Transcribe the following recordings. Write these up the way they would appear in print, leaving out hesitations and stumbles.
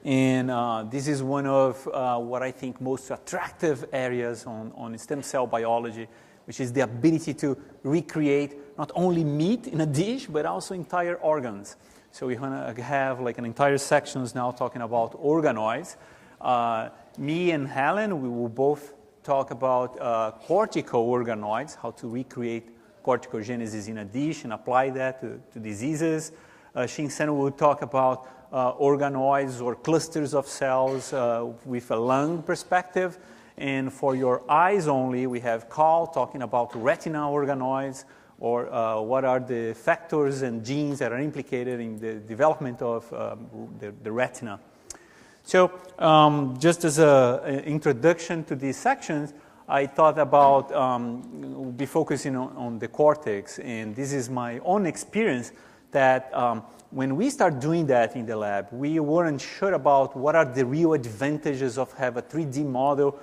And this is one of what I think most attractive areas on stem cell biology, which is the ability to recreate not only meat in a dish, but also entire organs. So we're going to have like an entire sections now talking about organoids. Me and Helen, we will both talk about cortical organoids, how to recreate corticogenesis in a dish and apply that to diseases. Shin-Sen will talk about organoids or clusters of cells with a lung perspective. And for your eyes only, we have Carl talking about retina organoids, or what are the factors and genes that are implicated in the development of the retina. So just as an introduction to these sections, I thought about be focusing on the cortex. And this is my own experience that when we start doing that in the lab, we weren't sure about what are the real advantages of have a 3D model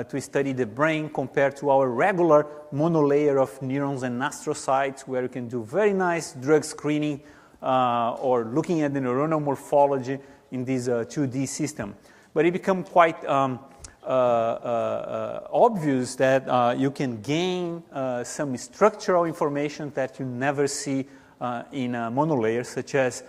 to study the brain compared to our regular monolayer of neurons and astrocytes, where you can do very nice drug screening or looking at the neuronal morphology in this 2D system. But it becomes quite obvious that you can gain some structural information that you never see in a monolayer, such as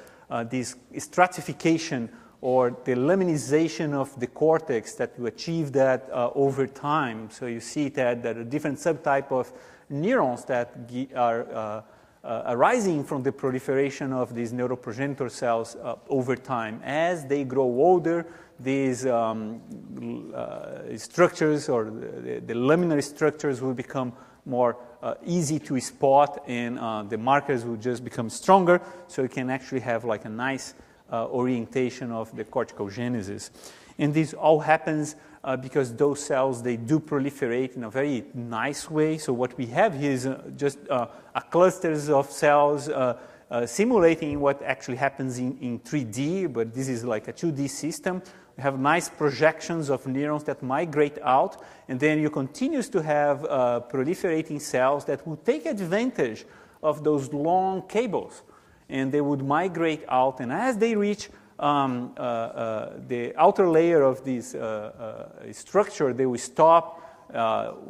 this stratification or the laminization of the cortex, that you achieve that over time. So you see that there are different subtype of neurons that are arising from the proliferation of these neuroprogenitor cells over time. As they grow older, these structures or the laminar structures will become more easy to spot, and the markers will just become stronger, so you can actually have like a nice orientation of the corticogenesis. And this all happens because those cells, they do proliferate in a very nice way. So what we have here is just a clusters of cells simulating what actually happens in 3D, but this is like a 2D system. We have nice projections of neurons that migrate out, and then you continue to have proliferating cells that will take advantage of those long cables, and they would migrate out, and as they reach the outer layer of this structure, they will stop,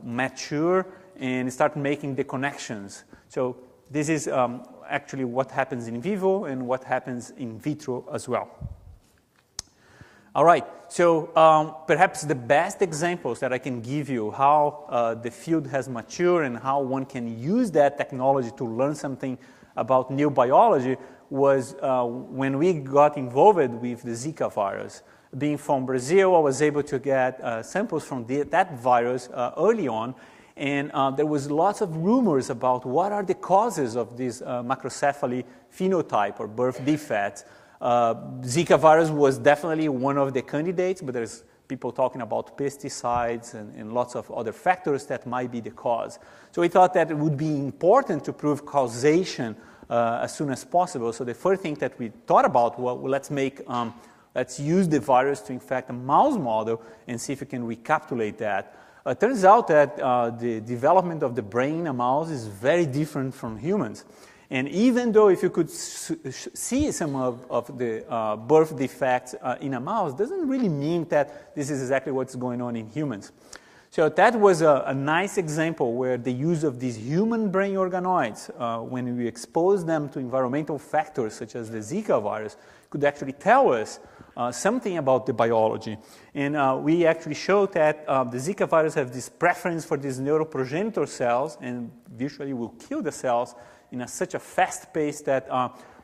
mature, and start making the connections. So this is actually what happens in vivo and what happens in vitro as well. All right, so perhaps the best examples that I can give you how the field has matured and how one can use that technology to learn something about new biology was when we got involved with the Zika virus. Being from Brazil, I was able to get samples from that virus early on, and there was lots of rumors about what are the causes of this macrocephaly phenotype or birth defects. Zika virus was definitely one of the candidates, but there's people talking about pesticides and lots of other factors that might be the cause. So we thought that it would be important to prove causation as soon as possible. So the first thing that we thought about, well, let's use the virus to infect a mouse model and see if we can recapitulate that. It turns out that the development of the brain in a mouse is very different from humans. And even though if you could see some of the birth defects in a mouse, doesn't really mean that this is exactly what's going on in humans. So that was a nice example where the use of these human brain organoids, when we expose them to environmental factors such as the Zika virus, could actually tell us something about the biology. And we actually showed that the Zika virus has this preference for these neuroprogenitor cells and virtually will kill the cells in such a fast pace that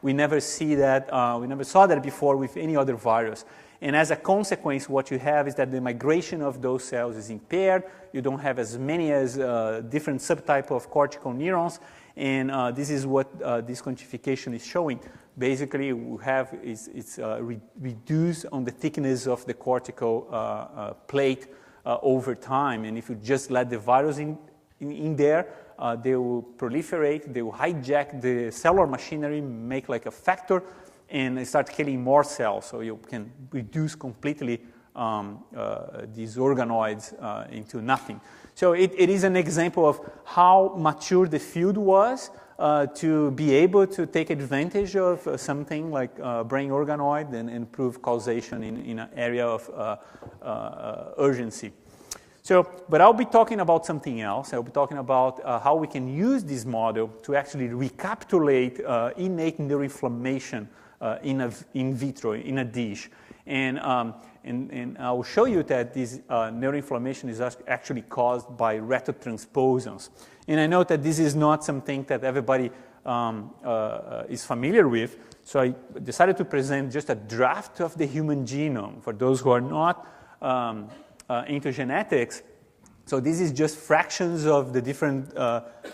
we never saw that before with any other virus. And as a consequence, what you have is that the migration of those cells is impaired. You don't have as many as different subtype of cortical neurons, and this is what this quantification is showing. Basically, we have it's reduced on the thickness of the cortical plate over time, and if you just let the virus in there, they will proliferate, they will hijack the cellular machinery, make like a factor, and start killing more cells. So you can reduce completely these organoids into nothing. So it is an example of how mature the field was to be able to take advantage of something like brain organoid and improve causation in an area of urgency. So, but I'll be talking about something else. I'll be talking about how we can use this model to actually recapitulate innate neuroinflammation in vitro, in a dish. And I'll show you that this neuroinflammation is actually caused by retrotransposons. And I know that this is not something that everybody is familiar with, so I decided to present just a draft of the human genome for those who are not into genetics. So this is just fractions of the different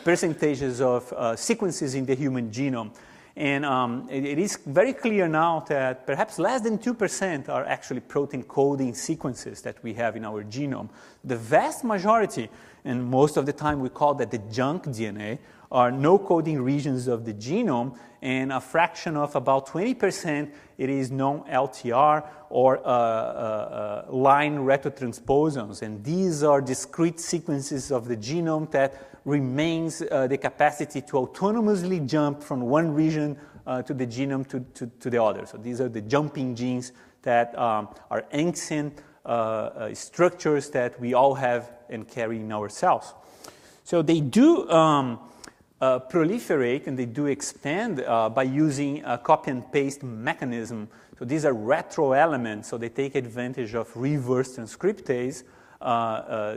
percentages of sequences in the human genome. And it is very clear now that perhaps less than 2% are actually protein coding sequences that we have in our genome. The vast majority, and most of the time we call that the junk DNA, are no coding regions of the genome, and a fraction of about 20% it is non-LTR or line retrotransposons. And these are discrete sequences of the genome that remains the capacity to autonomously jump from one region to the genome to the other. So these are the jumping genes that are ancient structures that we all have and carry in our cells. So they do proliferate and they do expand by using a copy and paste mechanism. So these are retro elements, so they take advantage of reverse transcriptase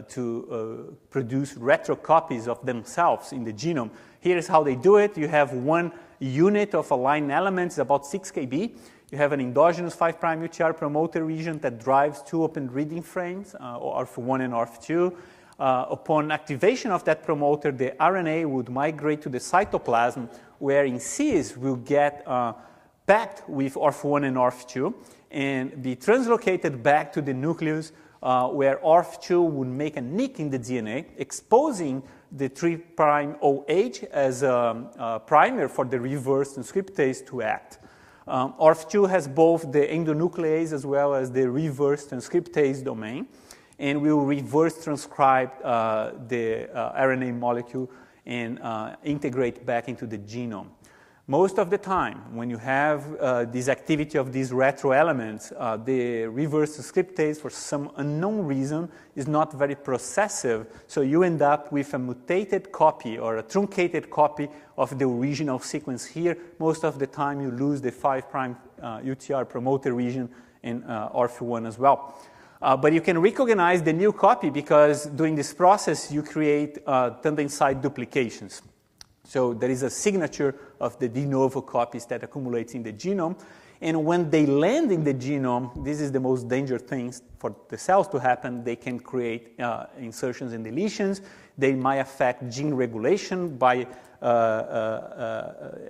to produce retro copies of themselves in the genome. Here's how they do it. You have one unit of a line element, it's about 6 kb. You have an endogenous 5' UTR promoter region that drives two open reading frames, ORF1 and ORF2. Upon activation of that promoter, the RNA would migrate to the cytoplasm, where in Cs will get packed with ORF1 and ORF2 and be translocated back to the nucleus, where ORF2 would make a nick in the DNA, exposing the 3' OH as a primer for the reverse transcriptase to act. ORF2 has both the endonuclease as well as the reverse transcriptase domain, and will reverse transcribe the RNA molecule and integrate back into the genome. Most of the time, when you have this activity of these retro elements, the reverse transcriptase, for some unknown reason, is not very processive, so you end up with a mutated copy or a truncated copy of the original sequence here. Most of the time, you lose the 5' UTR promoter region and ORF1 as well. But you can recognize the new copy because during this process, you create tandem side duplications. So there is a signature of the de novo copies that accumulates in the genome. And when they land in the genome, this is the most dangerous thing for the cells to happen. They can create insertions and deletions. They might affect gene regulation by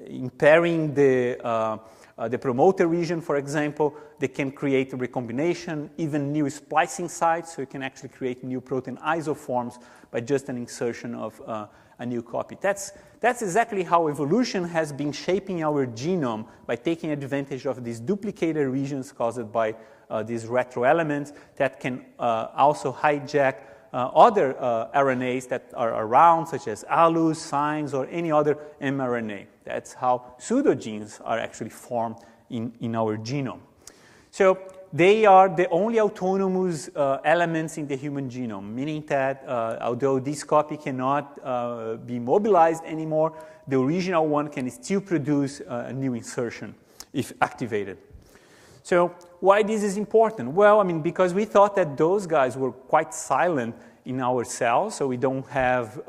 impairing the promoter region, for example. They can create a recombination, even new splicing sites, so you can actually create new protein isoforms by just an insertion of a new copy. That's exactly how evolution has been shaping our genome, by taking advantage of these duplicated regions caused by these retro elements that can also hijack other RNAs that are around, such as ALUs, SINEs, or any other mRNA. That's how pseudogenes are actually formed in our genome. So they are the only autonomous elements in the human genome, meaning that although this copy cannot be mobilized anymore, the original one can still produce a new insertion if activated. So why this is important? Well, I mean, because we thought that those guys were quite silent in our cells, so we don't have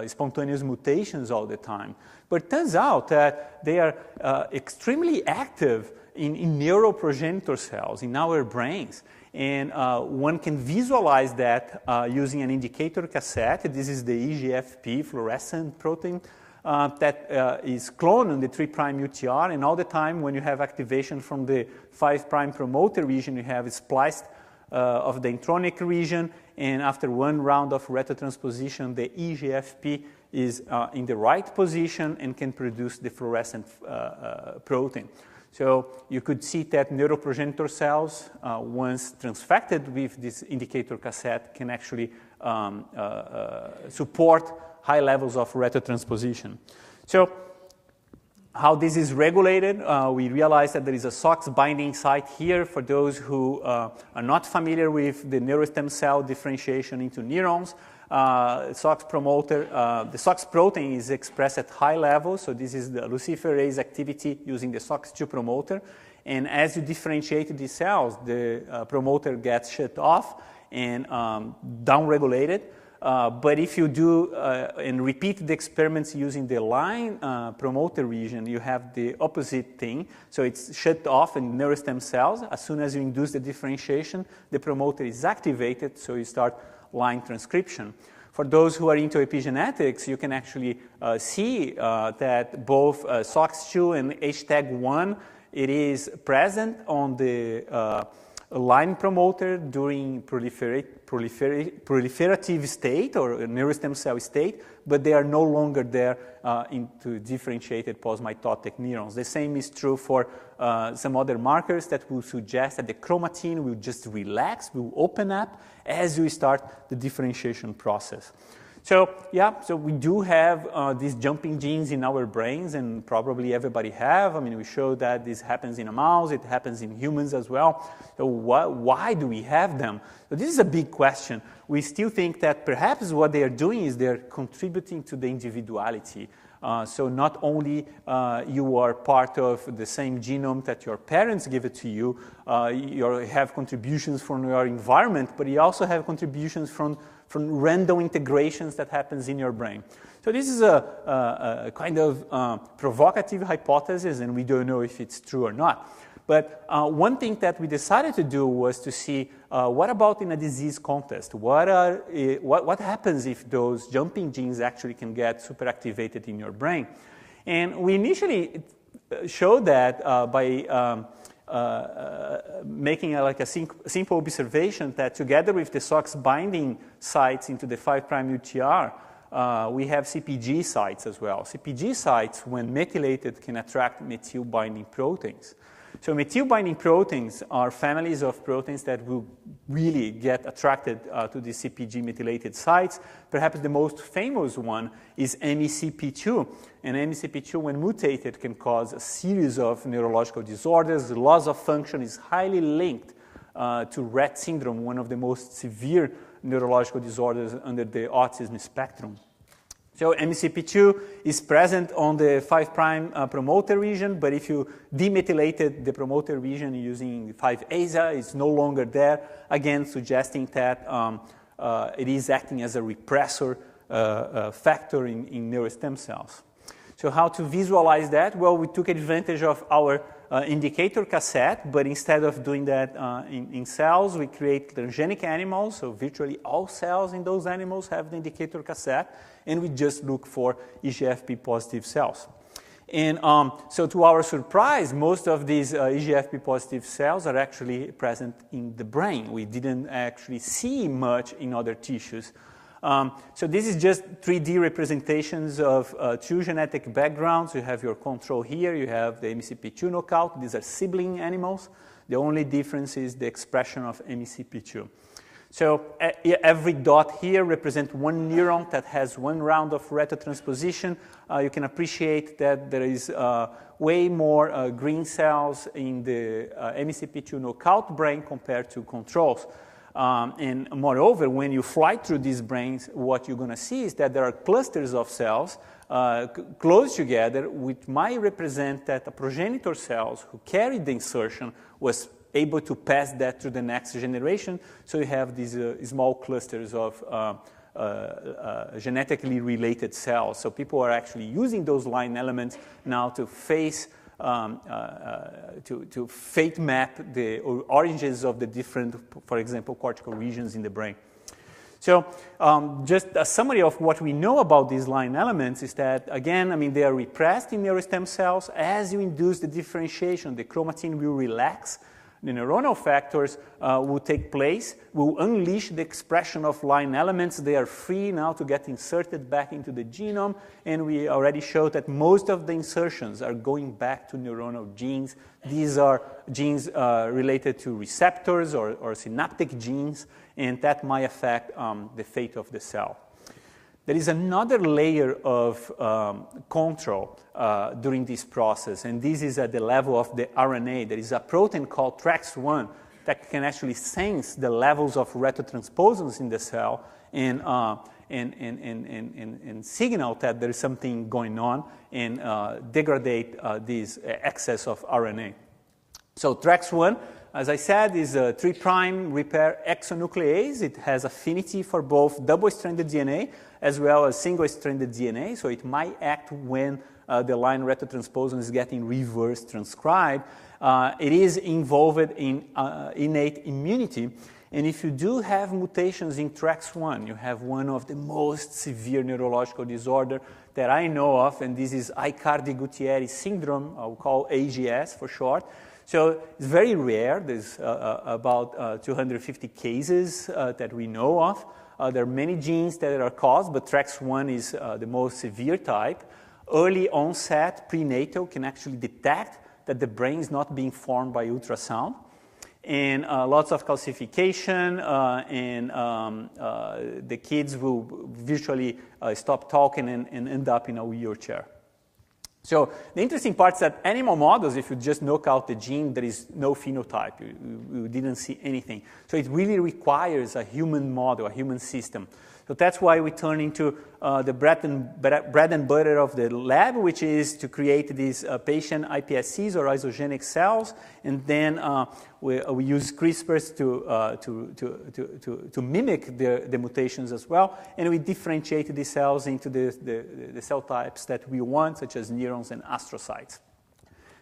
spontaneous mutations all the time. But it turns out that they are extremely active in neuroprogenitor cells in our brains. And one can visualize that using an indicator cassette. This is the EGFP fluorescent protein that is cloned on the 3' UTR, and all the time when you have activation from the 5' promoter region, you have spliced of the intronic region, and after one round of retrotransposition, the EGFP is in the right position and can produce the fluorescent protein. So you could see that neuroprogenitor cells, once transfected with this indicator cassette, can actually support high levels of retrotransposition. So how this is regulated, we realize that there is a SOX binding site here for those who are not familiar with the neurostem cell differentiation into neurons. SOX promoter, the SOX protein is expressed at high levels, so this is the luciferase activity using the SOX2 promoter. And as you differentiate these cells, the promoter gets shut off and downregulated. But if you do and repeat the experiments using the line promoter region, you have the opposite thing. So it's shut off in neurostem cells. As soon as you induce the differentiation, the promoter is activated, so you start line transcription. For those who are into epigenetics, you can actually see that both SOX2 and HTAG1, it is present on the line promoter during proliferative state or neurostem cell state, but they are no longer there into differentiated postmitotic neurons. The same is true for some other markers that will suggest that the chromatin will just relax, will open up as you start the differentiation process. So yeah, so we do have these jumping genes in our brains, and probably everybody have. I mean, we showed that this happens in a mouse, it happens in humans as well. So why do we have them? So this is a big question. We still think that perhaps what they are doing is they're contributing to the individuality. So not only you are part of the same genome that your parents give it to you, you have contributions from your environment, but you also have contributions from random integrations that happens in your brain. So this is a kind of provocative hypothesis, and we don't know if it's true or not. But one thing that we decided to do was to see what about in a disease context? What happens if those jumping genes actually can get superactivated in your brain? And we initially showed that by making a simple observation that together with the SOX binding sites into the 5' UTR, we have CPG sites as well. CPG sites, when methylated, can attract methyl binding proteins. So methyl binding proteins are families of proteins that will really get attracted to the CPG methylated sites. Perhaps the most famous one is MECP2. And MECP2, when mutated, can cause a series of neurological disorders. The loss of function is highly linked to Rett syndrome, one of the most severe neurological disorders under the autism spectrum. So MECP2 is present on the 5' promoter region, but if you demethylated the promoter region using 5-ASA, it's no longer there, again suggesting that it is acting as a repressor factor in neurostem cells. So how to visualize that? Well, we took advantage of our indicator cassette, but instead of doing that in cells, we create transgenic animals, so virtually all cells in those animals have the indicator cassette, and we just look for EGFP positive cells. And so to our surprise, most of these EGFP positive cells are actually present in the brain. We didn't actually see much in other tissues. So this is just 3D representations of two genetic backgrounds. You have your control here, you have the MECP2 knockout. These are sibling animals. The only difference is the expression of MECP2. So every dot here represents one neuron that has one round of retrotransposition. You can appreciate that there is way more green cells in the MECP2 knockout brain compared to controls. And moreover, when you fly through these brains, what you're going to see is that there are clusters of cells close together, which might represent that the progenitor cells who carried the insertion was able to pass that to the next generation. So you have these small clusters of genetically related cells. So people are actually using those line elements now to to fate map the origins of the different, for example, cortical regions in the brain. So just a summary of what we know about these line elements is that, again, I mean, they are repressed in neurostem cells. As you induce the differentiation, the chromatin will relax. The neuronal factors will take place, will unleash the expression of line elements. They are free now to get inserted back into the genome, and we already showed that most of the insertions are going back to neuronal genes. These are genes related to receptors or synaptic genes, and that might affect the fate of the cell. There is another layer of control during this process, and this is at the level of the RNA. There is a protein called TREX1 that can actually sense the levels of retrotransposons in the cell and signal that there is something going on and degrade this excess of RNA. So TREX1, as I said, is a 3' repair exonuclease. It has affinity for both double-stranded DNA as well as single-stranded DNA, so it might act when the line retrotransposon is getting reverse transcribed. It is involved in innate immunity, and if you do have mutations in TREX1, you have one of the most severe neurological disorder that I know of, and this is Aicardi-Goutieres syndrome, I'll call AGS for short. So it's very rare. There's about 250 cases that we know of. There are many genes that are caused, but TREX1 is the most severe type. Early onset, prenatal, can actually detect that the brain is not being formed by ultrasound. And lots of calcification, and the kids will virtually stop talking and end up in a wheelchair. So the interesting part is that animal models, if you just knock out the gene, there is no phenotype. You didn't see anything. So it really requires a human model, a human system. So that's why we turn into the bread and butter of the lab, which is to create these patient iPSCs or isogenic cells, and then we use CRISPRs to mimic the mutations as well, and we differentiate the cells into the cell types that we want, such as neurons and astrocytes.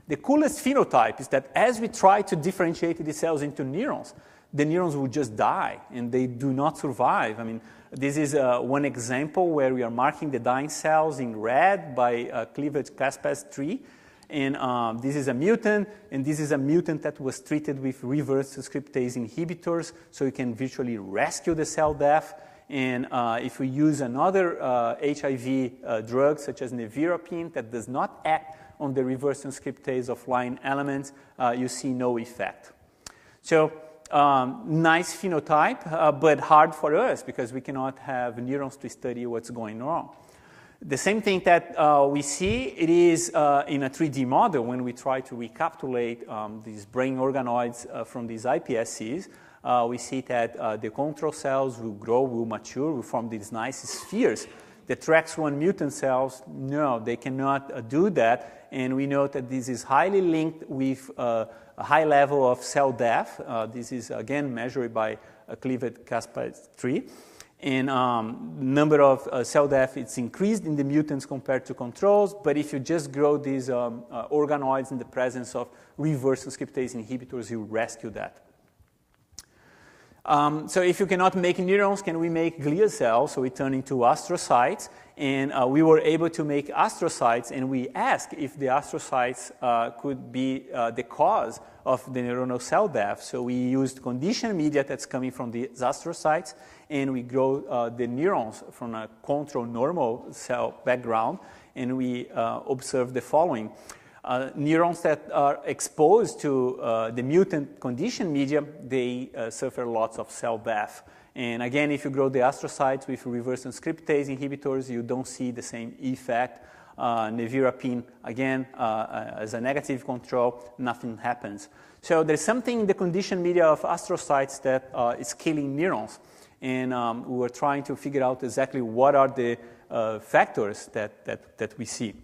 The coolest phenotype is that as we try to differentiate the cells into neurons, the neurons will just die, and they do not survive. I mean, this is one example where we are marking the dying cells in red by cleavage-caspase-3. And this is a mutant, and this is a mutant that was treated with reverse transcriptase inhibitors, so you can virtually rescue the cell death. And if we use another HIV drug, such as nevirapine, that does not act on the reverse transcriptase of line elements, you see no effect. So nice phenotype, but hard for us because we cannot have neurons to study what's going on. The same thing that we see, it is in a 3D model when we try to recapitulate these brain organoids from these iPSCs. We see that the control cells will grow, will mature, will form these nice spheres. The TREX1 mutant cells, no, they cannot do that, and we know that this is highly linked with a high level of cell death. This is, again, measured by cleavage-caspase-3. And number of cell death, it's increased in the mutants compared to controls, but if you just grow these organoids in the presence of reverse transcriptase inhibitors, you rescue that. So if you cannot make neurons, can we make glial cells? So we turn into astrocytes, and we were able to make astrocytes, and we asked if the astrocytes could be the cause of the neuronal cell death. So we used conditioned media that's coming from the astrocytes, and we grow the neurons from a control normal cell background, and we observe the following. Neurons that are exposed to the mutant conditioned media, they suffer lots of cell death. And again, if you grow the astrocytes with reverse transcriptase inhibitors, you don't see the same effect. Nevirapine, again, as a negative control, nothing happens. So there's something in the conditioned media of astrocytes that is killing neurons. And we were trying to figure out exactly what are the factors that we see.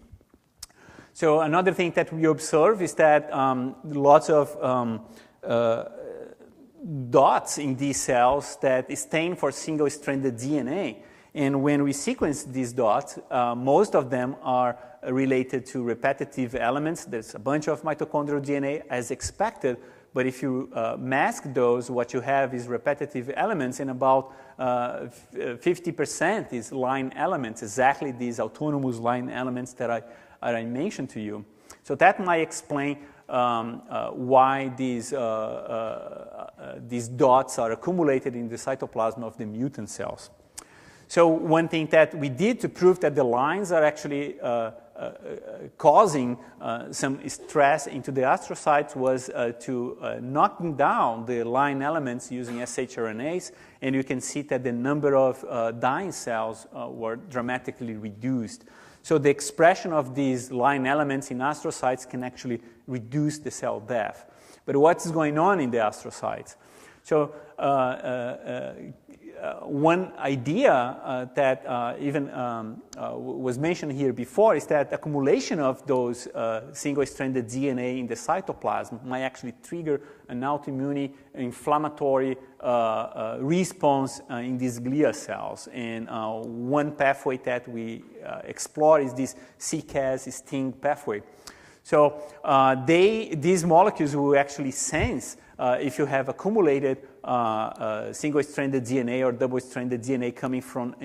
So another thing that we observe is that lots of dots in these cells that stain for single-stranded DNA. And when we sequence these dots, most of them are related to repetitive elements. There's a bunch of mitochondrial DNA as expected, but if you mask those, what you have is repetitive elements, and about 50% is line elements, exactly these autonomous line elements that I mentioned to you. So that might explain why these dots are accumulated in the cytoplasm of the mutant cells. So one thing that we did to prove that the lines are actually causing some stress into the astrocytes was to knocking down the line elements using shRNAs, and you can see that the number of dying cells were dramatically reduced. So the expression of these line elements in astrocytes can actually reduce the cell death. But what's going on in the astrocytes? So one idea that even was mentioned here before is that accumulation of those single-stranded DNA in the cytoplasm might actually trigger an autoimmune inflammatory response in these glia cells. And one pathway that we explore is this CCAS STING pathway. So these molecules will actually sense if you have accumulated single-stranded DNA or double-stranded DNA coming from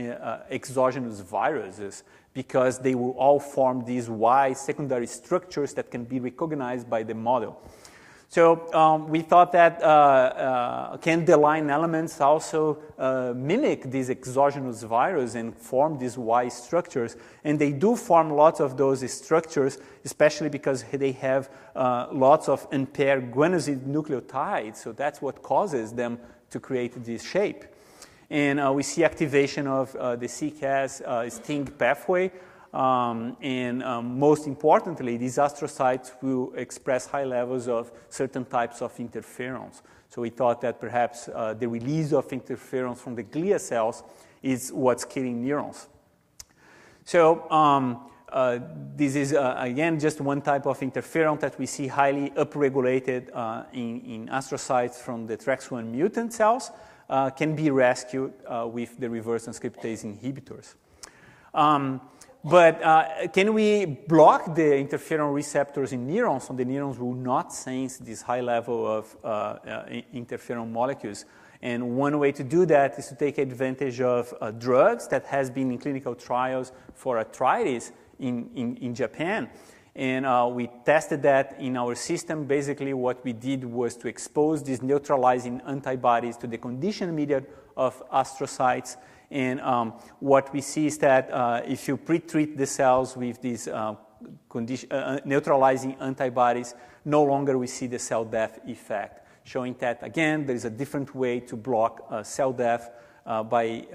exogenous viruses, because they will all form these Y secondary structures that can be recognized by the model. So we thought that can the line elements also mimic these exogenous viruses and form these Y structures? And they do form lots of those structures, especially because they have lots of unpaired guanosine nucleotides. So that's what causes them to create this shape. And we see activation of the CCAS STING pathway. And most importantly, these astrocytes will express high levels of certain types of interferons. So we thought that perhaps the release of interferons from the glia cells is what's killing neurons. So this is, again, just one type of interferon that we see highly upregulated in astrocytes from the TREX1 mutant cells, can be rescued with the reverse transcriptase inhibitors. But can we block the interferon receptors in neurons, so the neurons will not sense this high level of interferon molecules? And one way to do that is to take advantage of drugs that has been in clinical trials for arthritis in Japan. And we tested that in our system. Basically, what we did was to expose these neutralizing antibodies to the conditioned media of astrocytes. And what we see is that if you pre-treat the cells with these neutralizing antibodies, no longer we see the cell death effect, showing that, again, there is a different way to block cell death by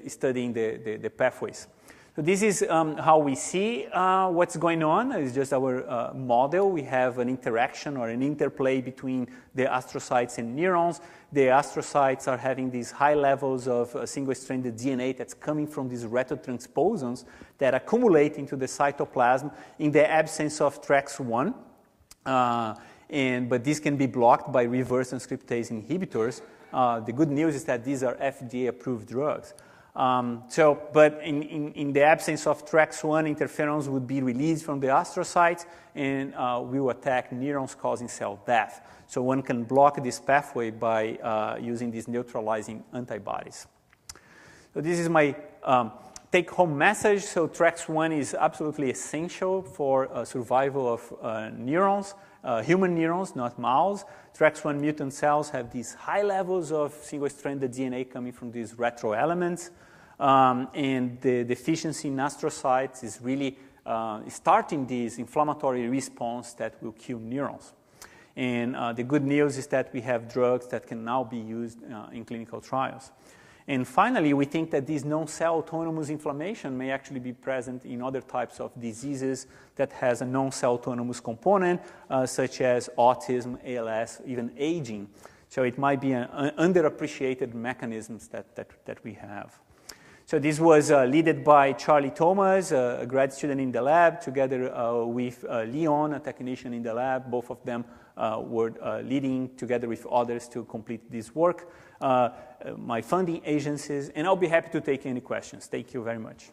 studying the pathways. So this is how we see what's going on. It's just our model. We have an interaction or an interplay between the astrocytes and neurons. The astrocytes are having these high levels of single-stranded DNA that's coming from these retrotransposons that accumulate into the cytoplasm in the absence of TREX1. But this can be blocked by reverse transcriptase inhibitors. The good news is that these are FDA-approved drugs. But in the absence of TREX1, interferons would be released from the astrocytes and will attack neurons, causing cell death. So one can block this pathway by using these neutralizing antibodies. So this is my take-home message. So TREX1 is absolutely essential for survival of neurons, human neurons, not mouse. TREX1 mutant cells have these high levels of single-stranded DNA coming from these retro elements. And the deficiency in astrocytes is really starting this inflammatory response that will kill neurons. And the good news is that we have drugs that can now be used in clinical trials. And finally, we think that this non-cell autonomous inflammation may actually be present in other types of diseases that has a non-cell autonomous component, such as autism, ALS, even aging. So it might be an underappreciated mechanisms that we have. So this was led by Charlie Thomas, a grad student in the lab, together with Leon, a technician in the lab. Both of them were leading together with others to complete this work. My funding agencies, and I'll be happy to take any questions. Thank you very much.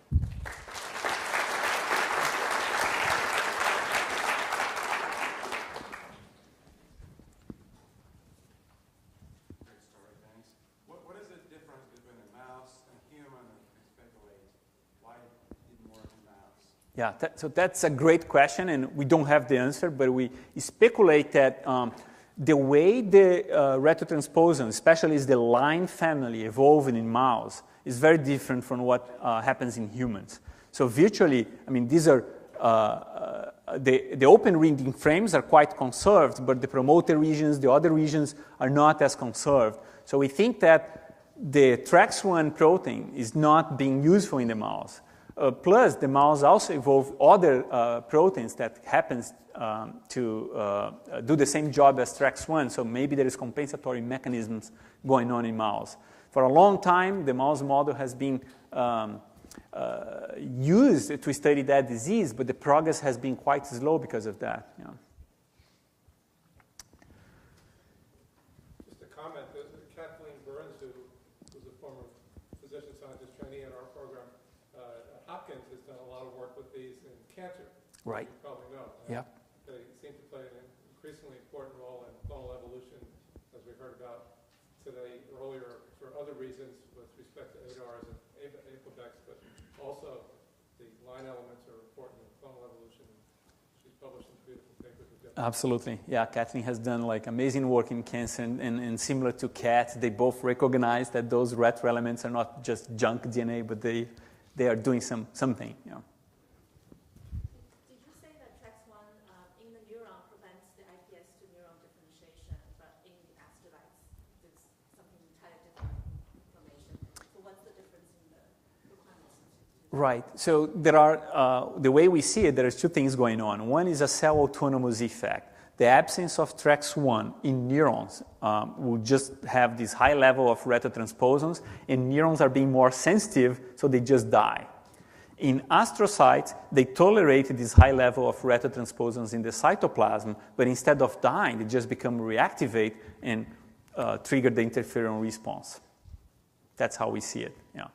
Yeah, so that's a great question, and we don't have the answer, but we speculate that the way the retrotransposon, especially the line family, evolving in mouse is very different from what happens in humans. So virtually, I mean, these are the open reading frames are quite conserved, but the promoter regions, the other regions, are not as conserved. So we think that the TREX1 protein is not being useful in the mouse. Plus, the mouse also evolved other proteins that happens to do the same job as TREX1, so maybe there is compensatory mechanisms going on in mouse. For a long time, the mouse model has been used to study that disease, but the progress has been quite slow because of that. Yeah. Just a comment, Kathleen Burns, who was a former physician scientist trainee in our program at Hopkins, has done a lot of work with these in cancer. Right. You probably know. Yeah. They seem to play an increasingly important role in clonal evolution, as we heard about today earlier, for other reasons with respect to ADARs and apobex, but also the line elements are important in clonal evolution. She's published some beautiful papers with them. Absolutely. Yeah, Kathleen has done like amazing work in cancer, and similar to Kat, they both recognize that those retro elements are not just junk DNA, but they are doing something. Yeah. Did you say that TREX1 in the neuron prevents the IPS to neuron differentiation, but in the astrocytes there's something entirely different information? So what's the difference in the requirements? Right. So there are, the way we see it, there are two things going on. One is a cell autonomous effect. The absence of TREX1 in neurons will just have this high level of retrotransposons, and neurons are being more sensitive, so they just die. In astrocytes, they tolerate this high level of retrotransposons in the cytoplasm, but instead of dying, they just become reactivate and trigger the interferon response. That's how we see it. Yeah.